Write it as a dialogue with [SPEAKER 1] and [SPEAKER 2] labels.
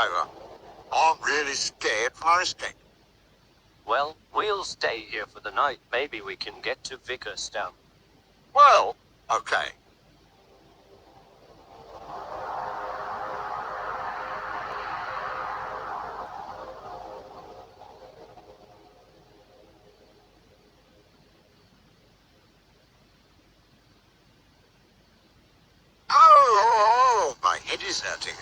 [SPEAKER 1] over. I'm really scared for our escape.
[SPEAKER 2] Well, we'll stay here for the night. Maybe we can get to Vickerstown.
[SPEAKER 1] Well, okay. Oh, my head is hurting.